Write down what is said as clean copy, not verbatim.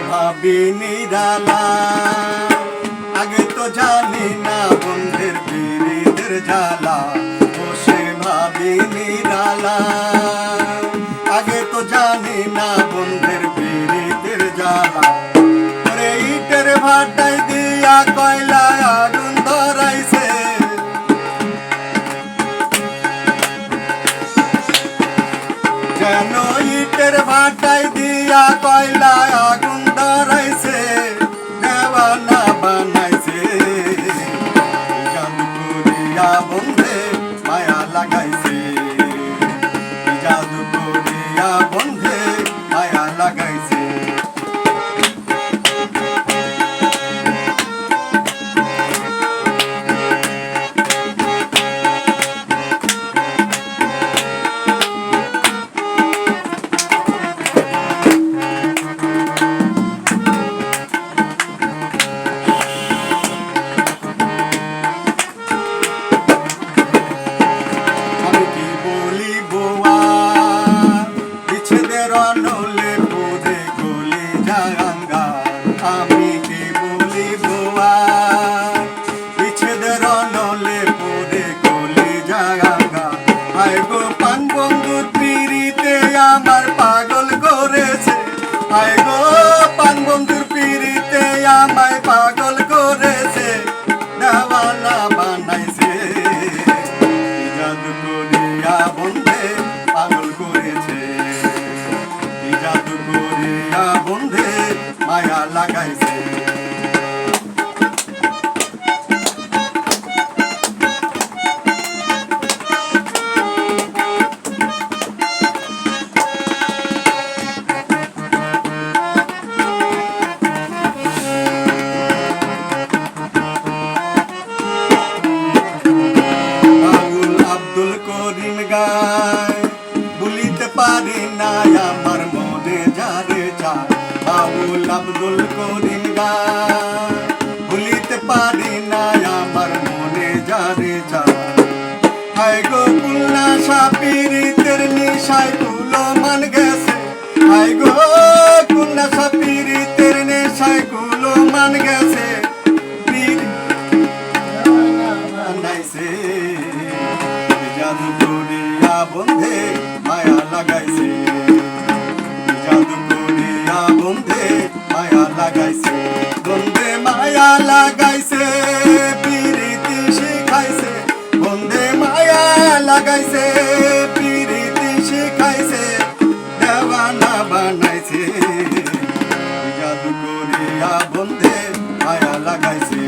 ভাবি নিরালা আগে তো জানি না বন্ধের পীড়িতের জ্বালা বসে ভাবি নিরালা আগে তো জানি না বন্ধের পীড়িতের জ্বালা ওরে ইটের ভাটায় দিয়া কয়লায় আগুন ধরাইছে কেন ইটের ভাটায় দিয়া কয়লায় আগুন ধরাইছে দেওয়ানা বানাইছে জাদু করিয়া বন্ধে মায়া লাগাইছে জাদু করিয়া বন্ধে মায়া লাগাইছে আমার পাগল করেছে আয় গো পান বন্ধুর পিড়িতে আমায় পাগল করেছে দেওয়ানা বানাইছে জাদু করিয়া বন্ধে পাগল করেছে জাদু করিয়া বন্ধে মায়া লাগাইছে ভুলিতে পারি না আমার মনে যারে চায় বাউল আব্দুল করিম গায় ভুলিতে পারি না আমার মনে যারে চায় হায় গো কুল্লা সাপিরিতের নিশায় কুলো মান গেছে হায় গো কুল্লা সাপিরিতের নেশায় কুলো মান গেছে বানাইছে জাদু করিয়া বন্ধে মায়া লাগাইছে জাদু করিয়া বন্ধে মায়া লাগাইছে বন্ধে মায়া লাগাইছে পিরিতি শিখাইছে বন্ধে মায়া লাগাইছে পিরিতি শিখাইছে দেওয়ানা বানাইছে জাদু করিয়া বন্ধে মায়া লাগাইছে